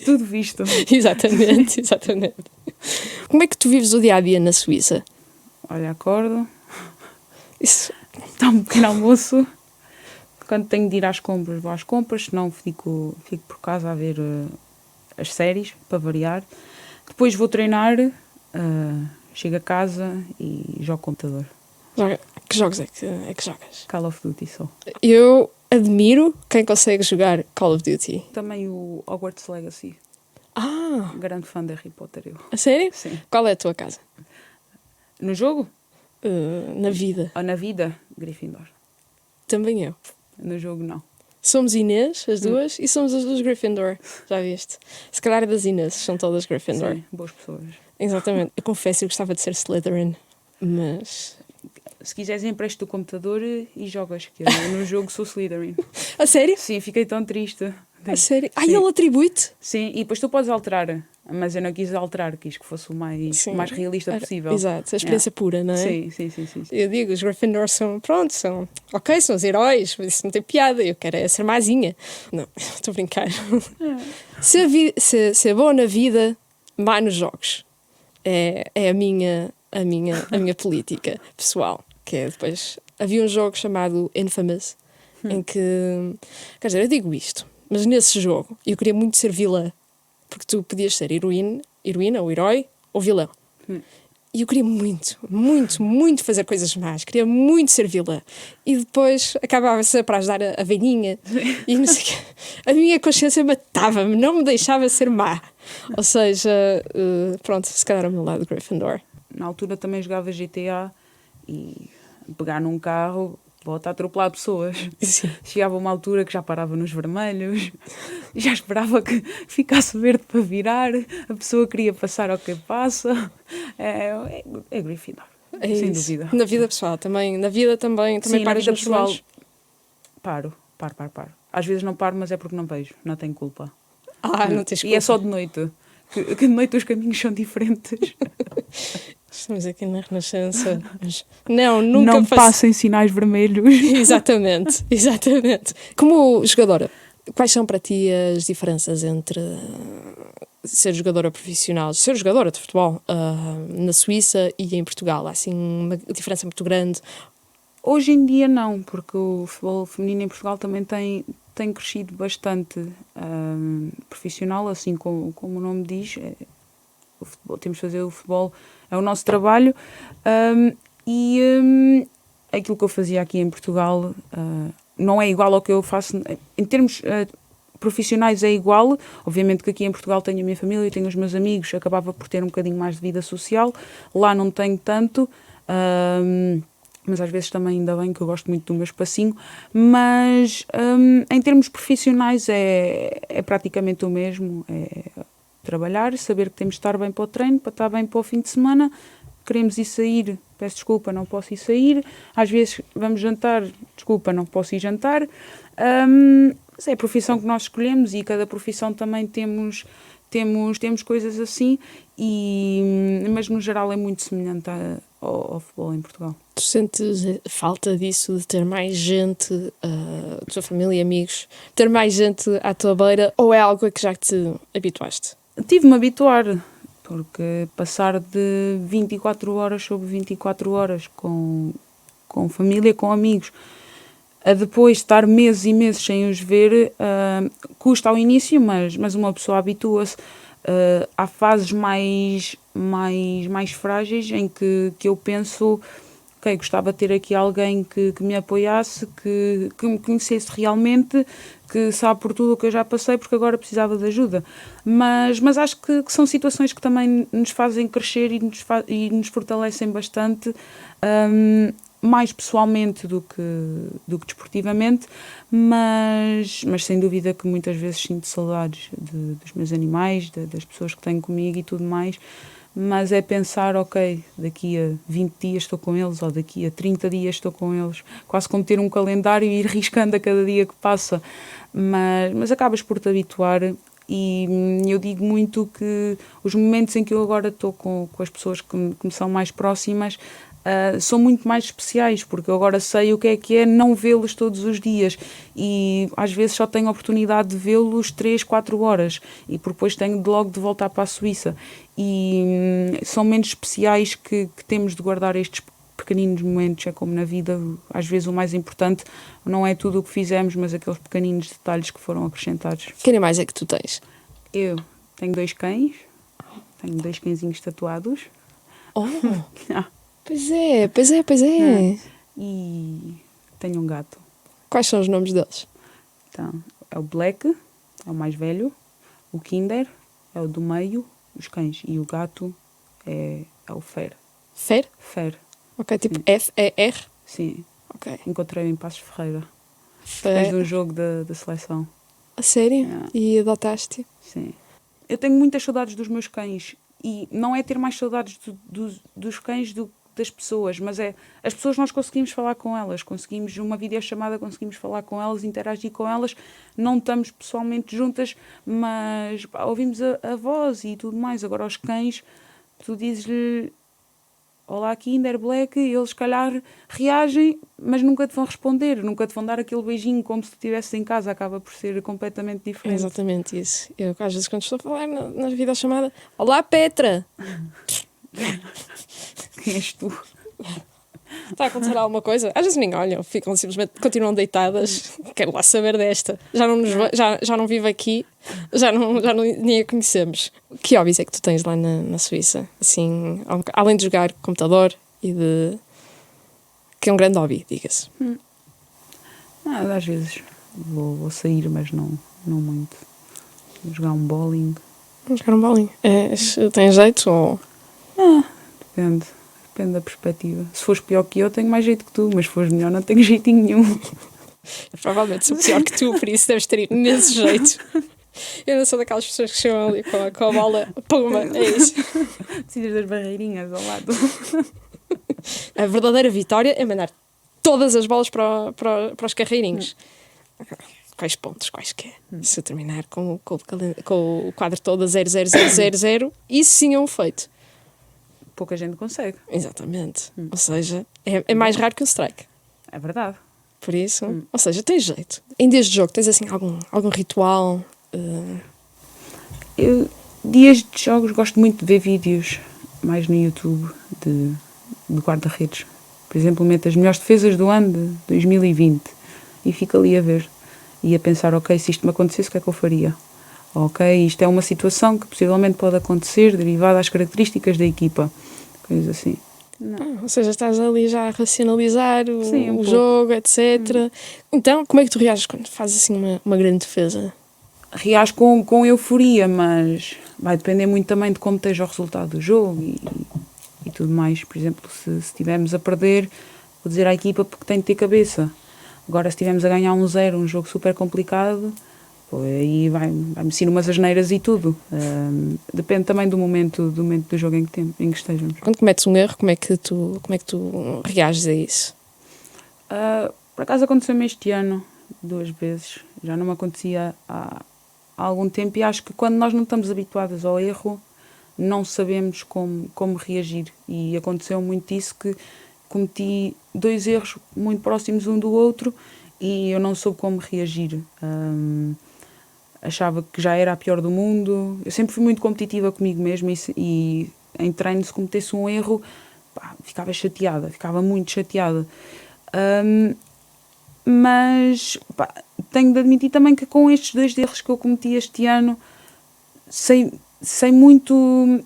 tudo visto. Exatamente. Como é que tu vives o dia-a-dia na Suíça? Olha, acordo. Isso. Dá um pequeno almoço. Quando tenho de ir às compras, vou às compras, senão fico por casa a ver as séries, para variar. Depois vou treinar, chego a casa e jogo computador. Que jogos é que jogas? Call of Duty só. Eu admiro quem consegue jogar Call of Duty. Também o Hogwarts Legacy. Grande fã de Harry Potter, eu. A sério? Sim. Qual é a tua casa? No jogo? Na vida. Ou na vida? Gryffindor. Também eu. No jogo, não. Somos Inês, as duas, e somos as duas Gryffindor. Já viste? Se calhar é das Inês, são todas Gryffindor. Sim, boas pessoas. Exatamente. Eu confesso que eu gostava de ser Slytherin, mas... Se quiseres, empresto o computador e jogas, que eu no jogo sou Slytherin. A sério? Sim, fiquei tão triste. A sério? Sim. Ele atribui-te? Sim, e depois tu podes alterar, mas eu não quis alterar, quis que fosse o mais realista possível. Exato, a experiência pura, não é? Sim. Eu digo, os Gryffindor são os heróis, mas isso não tem piada, eu quero é ser mazinha. Não, estou a brincar. Ser boa na vida, má nos jogos. É a minha política pessoal. Que é depois... Havia um jogo chamado Infamous, em que... Quer dizer, eu digo isto, mas nesse jogo eu queria muito ser vilã, porque tu podias ser heroína, ou herói, ou vilão. E eu queria muito fazer coisas más. Queria muito ser vilã. E depois acabava-se para ajudar a velhinha. E não sei o quê. A minha consciência matava-me, não me deixava ser má. Ou seja, pronto, se calhar ao meu lado Gryffindor. Na altura também jogava GTA e pegar num carro, volta a atropelar pessoas. Sim. Chegava uma altura que já parava nos vermelhos, já esperava que ficasse verde para virar, a pessoa queria passar ao que passa. É Gryffindor, sem dúvida. Na vida pessoal também. Na vida também Sim, paras na vida nos pessoal, vermelhos? paro. Às vezes não paro, mas é porque não vejo, não tenho culpa. Não tens culpa. E é só de noite, que de noite os caminhos são diferentes. Estamos aqui na Renascença. Mas nunca não passem sinais vermelhos. Exatamente. Como jogadora, quais são para ti as diferenças entre ser jogadora profissional, ser jogadora de futebol na Suíça e em Portugal? Há assim uma diferença muito grande? Hoje em dia não, porque o futebol feminino em Portugal também tem crescido bastante profissional, assim como o nome diz. Temos de fazer o futebol, é o nosso trabalho, e aquilo que eu fazia aqui em Portugal não é igual ao que eu faço em termos profissionais, é igual. Obviamente que aqui em Portugal tenho a minha família, tenho os meus amigos, acabava por ter um bocadinho mais de vida social, lá não tenho tanto, mas às vezes também ainda bem, que eu gosto muito do meu espacinho, mas em termos profissionais é praticamente o mesmo, trabalhar, saber que temos de estar bem para o treino, para estar bem para o fim de semana. Queremos ir sair, peço desculpa, não posso ir sair. Às vezes vamos jantar, desculpa, não posso ir jantar. É a profissão que nós escolhemos e cada profissão também temos coisas assim, mas no geral é muito semelhante ao futebol em Portugal. Tu sentes falta disso, de ter mais gente, tua família e amigos, ter mais gente à tua beira, ou é algo a que já te habituaste? Tive-me a habituar, porque passar de 24 horas sobre 24 horas com família, com amigos, a depois estar meses e meses sem os ver, custa ao início, mas uma pessoa habitua-se. Há fases mais frágeis em que eu penso, ok, gostava de ter aqui alguém que me apoiasse, que me conhecesse realmente, que sabe por tudo o que eu já passei, porque agora precisava de ajuda. Mas acho que são situações que também nos fazem crescer e nos fortalecem bastante, mais pessoalmente do que desportivamente, mas sem dúvida que muitas vezes sinto saudades dos meus animais, das pessoas que tenho comigo e tudo mais, mas é pensar, ok, daqui a 20 dias estou com eles, ou daqui a 30 dias estou com eles, quase como ter um calendário e ir riscando a cada dia que passa, mas acabas por te habituar. E eu digo muito que os momentos em que eu agora estou com as pessoas que me são mais próximas são muito mais especiais, porque eu agora sei o que é não vê-los todos os dias e às vezes só tenho a oportunidade de vê-los 3, 4 horas e depois tenho logo de voltar para a Suíça e são momentos especiais que temos de guardar estes pequeninos momentos. É como na vida, às vezes o mais importante não é tudo o que fizemos, mas aqueles pequeninos detalhes que foram acrescentados. Que animais é que tu tens? Eu tenho 2 cães, tenho 2 cãezinhos tatuados. Oh! Pois é. E tenho um gato. Quais são os nomes deles? Então, é o Black, é o mais velho, o Kinder é o do meio, os cães, e o gato é o Fer. Fer? Fer. Ok, tipo Sim. F-E-R? Sim. Ok. Encontrei-o em Passos Ferreira. Fer. Depois de um jogo da seleção. A sério? Yeah. E adotaste? Sim. Eu tenho muitas saudades dos meus cães e não é ter mais saudades dos cães das pessoas, mas é as pessoas, nós conseguimos falar com elas, conseguimos uma videochamada, conseguimes falar com elas, interagir com elas, não estamos pessoalmente juntas, mas ouvimos a voz e tudo mais. Agora aos cães, tu dizes-lhe olá Kinder, Black, e eles se calhar reagem, mas nunca te vão responder, nunca te vão dar aquele beijinho como se tu estivesse em casa, acaba por ser completamente É diferente. exatamente isso. Eu, às vezes, quando estou a falar na videochamada, olá Petra! Quem és tu? Está a acontecer alguma coisa? Às vezes nem olham, ficam simplesmente, continuam deitadas. Quero lá saber desta. Já não vivo aqui, já nem a conhecemos. Que hobbies é que tu tens lá na Suíça? Assim, além de jogar computador e de... que é um grande hobby, diga-se. Às vezes vou sair, mas não muito. Vou jogar um bowling. Vamos jogar um bolinho. Tem jeito ou... Depende da perspectiva. Se fores pior que eu, tenho mais jeito que tu, mas se fores melhor, não tenho jeitinho nenhum. Eu provavelmente sou pior que tu, por isso deves ter nesse jeito. Eu não sou daquelas pessoas que chegam ali com a bola, puma, é isso. Precisas das barreirinhas ao lado. A verdadeira vitória é mandar todas as bolas para os carreirinhos. Quais pontos, quaisquer. Se eu terminar com o quadro todo a 0-0-0-0-0, isso sim é um feito. Pouca gente consegue. Exatamente. Ou seja, é mais raro que um strike. É verdade. Por isso, ou seja, tens jeito. Em dias de jogo, tens assim algum ritual? Eu, dias de jogos, gosto muito de ver vídeos, mais no YouTube, de guarda-redes. Por exemplo, meto as melhores defesas do ano de 2020 e fico ali a ver. E a pensar, ok, se isto me acontecesse, o que é que eu faria? Ok, isto é uma situação que possivelmente pode acontecer derivada às características da equipa. Coisas assim. Ou seja, estás ali já a racionalizar o Sim, jogo, etc. Então, como é que tu reages quando fazes assim uma grande defesa? Reajo com euforia, mas vai depender muito também de como esteja o resultado do jogo e tudo mais. Por exemplo, se estivermos a perder, vou dizer à equipa porque tem de ter cabeça. Agora, se estivermos a ganhar 1-0, um jogo super complicado, Pô, aí vai-me ser umas asneiras e tudo. Depende também do momento do jogo em que estejamos. Quando cometes um erro, como é que tu reages a isso? Por acaso aconteceu-me este ano 2 vezes. Já não me acontecia há algum tempo e acho que quando nós não estamos habituados ao erro, não sabemos como reagir. E aconteceu muito isso, que cometi 2 erros muito próximos um do outro e eu não soube como reagir. Achava que já era a pior do mundo. Eu sempre fui muito competitiva comigo mesma e em treino, se cometesse um erro, ficava chateada, ficava muito chateada. Mas tenho de admitir também que com estes 2 erros que eu cometi este ano, sei muito,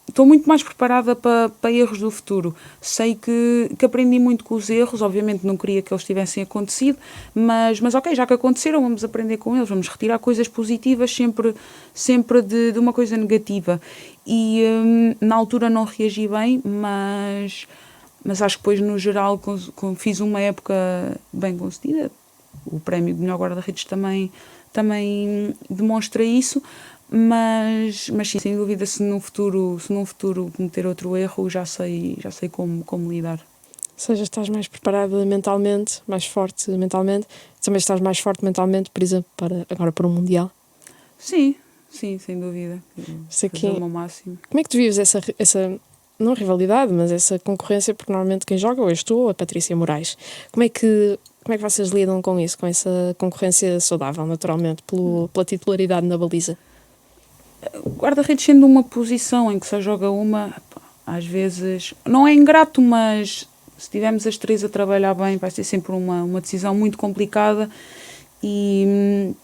estou muito mais preparada para erros do futuro. Sei que aprendi muito com os erros, obviamente não queria que eles tivessem acontecido, mas ok, já que aconteceram, vamos aprender com eles, vamos retirar coisas positivas sempre de uma coisa negativa. E na altura não reagi bem, mas acho que depois, no geral, fiz uma época bem concedida. O prémio de melhor guarda-redes também demonstra isso, mas sim, sem dúvida, se num futuro cometer outro erro, já sei como lidar. Ou seja, estás mais preparada mentalmente, mais forte mentalmente, também estás mais forte mentalmente, por exemplo, agora para o Mundial? Sim, sem dúvida. Fazer o meu máximo. Como é que tu vives essa não rivalidade, mas essa concorrência, porque normalmente quem joga ou és tu ou a Patrícia Moraes. Como é que vocês lidam com isso, com essa concorrência saudável, naturalmente, pela titularidade na baliza? O guarda-redes, sendo uma posição em que só joga uma, às vezes, não é ingrato, mas se tivermos as 3 a trabalhar bem, vai ser sempre uma decisão muito complicada e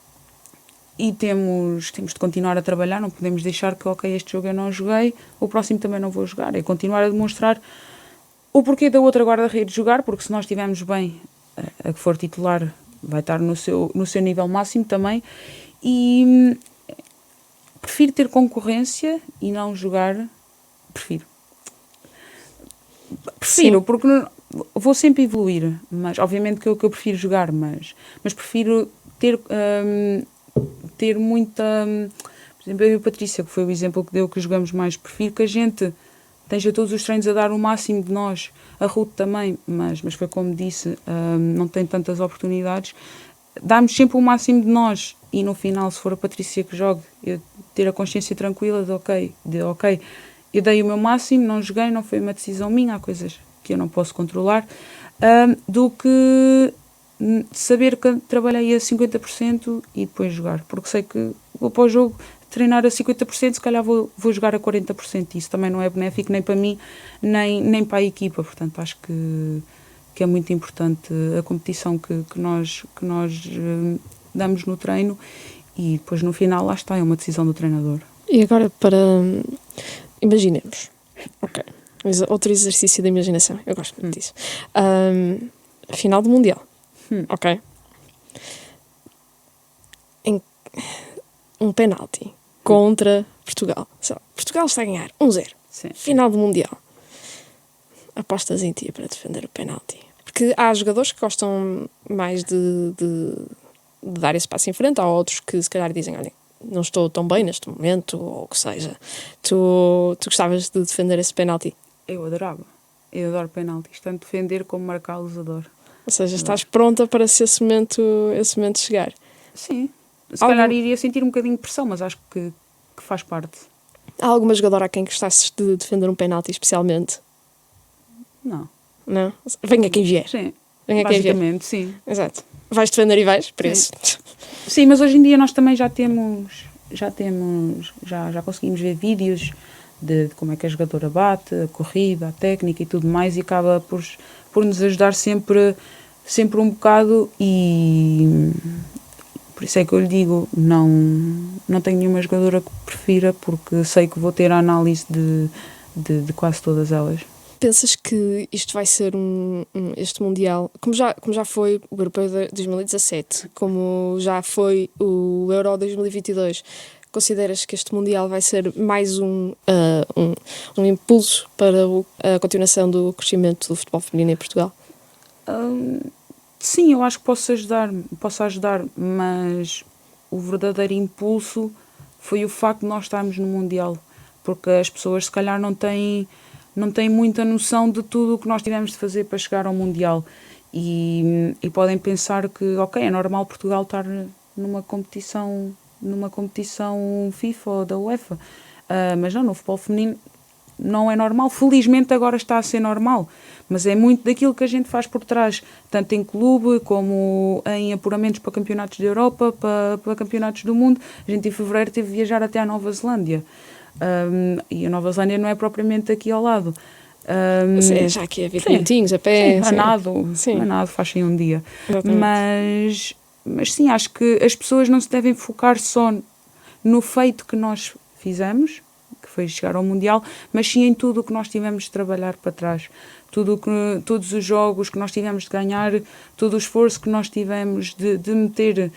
temos de continuar a trabalhar, não podemos deixar que, ok, este jogo eu não joguei, o próximo também não vou jogar. É continuar a demonstrar o porquê da outra guarda-redes jogar, porque se nós estivermos bem, a que for titular vai estar no seu nível máximo também. E prefiro ter concorrência e não jogar. Prefiro, sim, porque vou sempre evoluir, mas obviamente que eu prefiro jogar, mas prefiro ter muita... Por exemplo, eu e a Patrícia, que foi o exemplo que deu, que jogamos mais, prefiro que a gente esteja todos os treinos a dar o máximo de nós, a Ruth também, mas foi como disse, não tem tantas oportunidades, darmos sempre o máximo de nós e no final, se for a Patrícia que jogue, eu ter a consciência tranquila de ok, eu dei o meu máximo, não joguei, não foi uma decisão minha, há coisas que eu não posso controlar, do que saber que trabalhei a 50% e depois jogar, porque sei que vou para o jogo treinar a 50%, se calhar vou jogar a 40%, isso também não é benéfico nem para mim, nem para a equipa, portanto acho que é muito importante a competição que nós damos no treino e depois no final lá está, é uma decisão do treinador. E agora imaginemos, ok, outro exercício da imaginação, eu gosto muito disso, final do Mundial, ok, em um penalti contra Portugal, Portugal está a ganhar 1-0, final do Mundial, apostas em ti para defender o penalti? Porque há jogadores que gostam mais de dar esse passo em frente, há outros que se calhar dizem, olha, não estou tão bem neste momento, ou o que seja. Tu gostavas de defender esse penalti? Eu adorava. Eu adoro penaltis, tanto defender como marcá-los adoro. Ou seja, estás pronta para se esse momento chegar? Sim. Se calhar iria sentir um bocadinho de pressão, mas acho que faz parte. Há alguma jogadora a quem gostasses de defender um penalti especialmente? Não. Não? Venha quem vier. Sim. Venha basicamente, quem vier. sim. Exato. Vais defender e vais, por isso. Sim, mas hoje em dia nós também já conseguimos ver vídeos de como é que a jogadora bate, a corrida, a técnica e tudo mais, e acaba por nos ajudar sempre um bocado, e por isso é que eu lhe digo, não tenho nenhuma jogadora que prefira, porque sei que vou ter a análise de quase todas elas. Pensas que isto vai ser este Mundial, como já foi o Europeu de 2017, como já foi o Euro 2022, consideras que este Mundial vai ser mais um impulso para a continuação do crescimento do futebol feminino em Portugal? Sim, eu acho que posso ajudar, mas o verdadeiro impulso foi o facto de nós estarmos no Mundial, porque as pessoas se calhar não têm muita noção de tudo o que nós tivemos de fazer para chegar ao Mundial e podem pensar que, ok, é normal Portugal estar numa competição FIFA ou da UEFA, mas não, no futebol feminino não é normal. Felizmente agora está a ser normal, mas é muito daquilo que a gente faz por trás, tanto em clube como em apuramentos para campeonatos da Europa, para campeonatos do mundo. A gente em fevereiro teve de viajar até à Nova Zelândia, e a Nova Zelândia não é propriamente aqui ao lado. É já aqui a 20 minutinhos a pé. Sim, a nado faz em um dia. Mas sim, acho que as pessoas não se devem focar só no feito que nós fizemos, que foi chegar ao Mundial, mas sim em tudo o que nós tivemos de trabalhar para trás. Todos os jogos que nós tivemos de ganhar, todo o esforço que nós tivemos de meter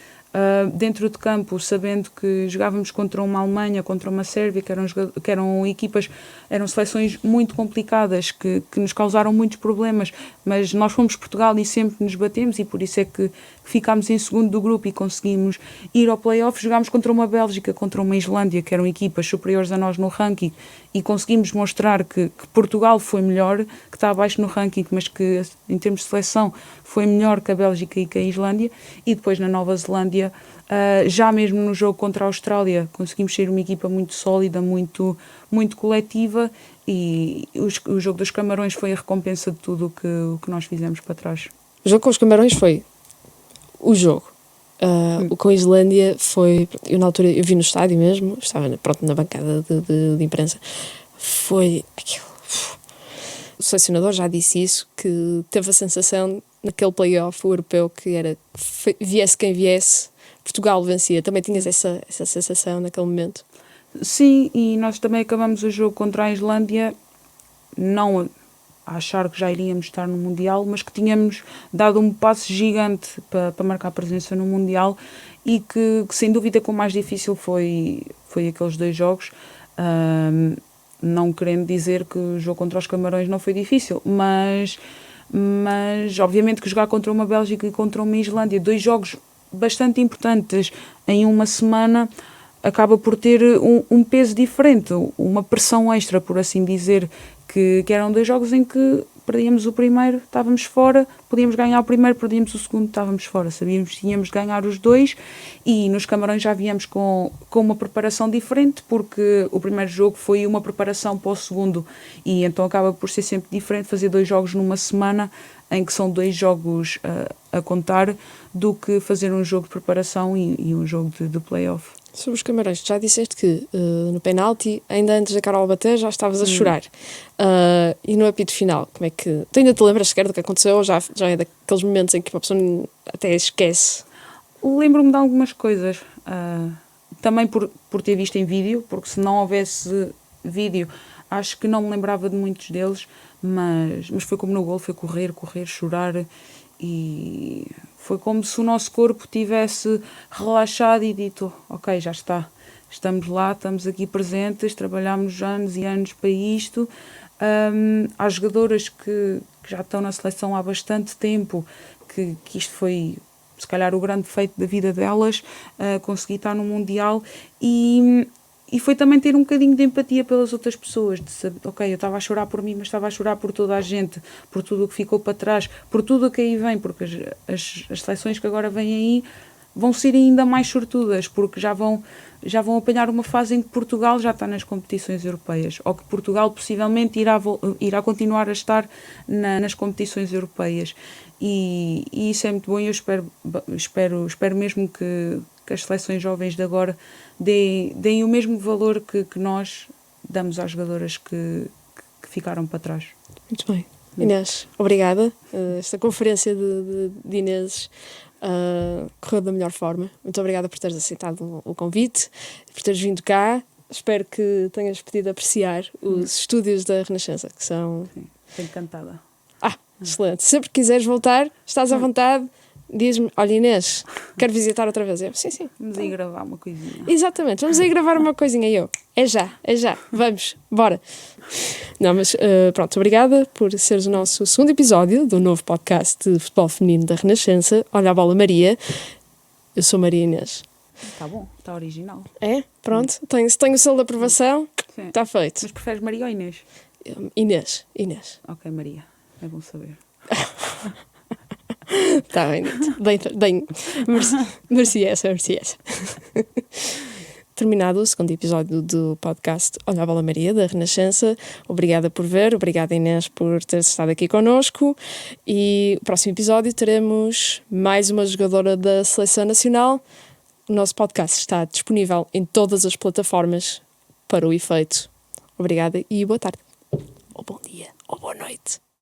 dentro de campo, sabendo que jogávamos contra uma Alemanha, contra uma Sérvia, que eram equipas, eram seleções muito complicadas, que nos causaram muitos problemas, mas nós fomos Portugal e sempre nos batemos, e por isso é que ficámos em segundo do grupo e conseguimos ir ao play-off. Jogámos contra uma Bélgica, contra uma Islândia, que eram equipas superiores a nós no ranking, e conseguimos mostrar que Portugal foi melhor, que está abaixo no ranking, mas que em termos de seleção foi melhor que a Bélgica e que a Islândia. E depois na Nova Zelândia, já mesmo no jogo contra a Austrália, conseguimos ser uma equipa muito sólida, muito, muito coletiva, e o jogo dos Camarões foi a recompensa de tudo o que nós fizemos para trás. O jogo com os Camarões foi o jogo. O com a Islândia foi... Eu na altura, eu vi no estádio mesmo, estava na bancada de imprensa. Foi aquilo... O selecionador já disse isso, que teve a sensação naquele play-off europeu que era, viesse quem viesse, Portugal vencia. Também tinhas essa sensação naquele momento? Sim, e nós também acabamos o jogo contra a Islândia, não a achar que já iríamos estar no Mundial, mas que tínhamos dado um passo gigante para marcar presença no Mundial, e que sem dúvida que o mais difícil foi aqueles 2 jogos. Não querendo dizer que o jogo contra os Camarões não foi difícil, mas obviamente que jogar contra uma Bélgica e contra uma Islândia, 2 jogos bastante importantes em uma semana, acaba por ter um peso diferente, uma pressão extra, por assim dizer, que eram 2 jogos em que perdíamos o primeiro, estávamos fora, podíamos ganhar o primeiro, perdíamos o segundo, estávamos fora. Sabíamos que tínhamos de ganhar os 2, e nos Camarões já viemos com uma preparação diferente, porque o primeiro jogo foi uma preparação para o segundo, e então acaba por ser sempre diferente fazer 2 jogos numa semana, em que são 2 jogos a contar, do que fazer um jogo de preparação e um jogo de play-off. Sobre os Camarões, já disseste que no penalti, ainda antes da Carol bater, já estavas a chorar. E no apito final, como é que... Tu ainda te lembras sequer do que aconteceu, ou já é daqueles momentos em que uma pessoa até esquece? Lembro-me de algumas coisas, também por ter visto em vídeo, porque se não houvesse vídeo, acho que não me lembrava de muitos deles, mas foi como no golo, foi correr, chorar, e foi como se o nosso corpo tivesse relaxado e dito, ok, já está, estamos lá, estamos aqui presentes, trabalhámos anos e anos para isto. Há jogadoras que já estão na seleção há bastante tempo, que isto foi se calhar o grande feito da vida delas, conseguir estar no Mundial, e foi também ter um bocadinho de empatia pelas outras pessoas, de saber, ok, eu estava a chorar por mim, mas estava a chorar por toda a gente, por tudo o que ficou para trás, por tudo o que aí vem, porque as seleções que agora vêm aí vão ser ainda mais sortudas, porque já vão apanhar uma fase em que Portugal já está nas competições europeias, ou que Portugal possivelmente irá continuar a estar nas competições europeias, e isso é muito bom, e eu espero mesmo que as seleções jovens de agora deem o mesmo valor que nós damos às jogadoras que ficaram para trás. Muito bem. Inês, obrigada. Esta conferência de Inês correu da melhor forma. Muito obrigada por teres aceitado o convite, por teres vindo cá. Espero que tenhas podido apreciar os estúdios da Renascença, que são... Sim, estou encantada. Excelente. Sempre que quiseres voltar, estás à vontade. Diz-me, olha Inês, quero visitar outra vez. Eu, sim. Vamos aí gravar uma coisinha. Exatamente, vamos aí gravar uma coisinha. Eu, é já, vamos, bora. Não, mas pronto, obrigada por seres o nosso segundo episódio do novo podcast de futebol feminino da Renascença. Olha a bola Maria. Eu sou Maria Inês. Está bom, está original. É? Pronto. Se tenho o selo de aprovação, Sim. está feito. Mas preferes Maria ou Inês? Inês. Ok, Maria. É bom saber. Está bem. Mereci essa. Terminado o segundo episódio do podcast Olha a Bola Maria, da Renascença. Obrigada por ver, obrigada Inês por ter estado aqui connosco. E no próximo episódio teremos mais uma jogadora da Seleção Nacional. O nosso podcast está disponível em todas as plataformas para o efeito. Obrigada e boa tarde. Ou bom dia, ou boa noite.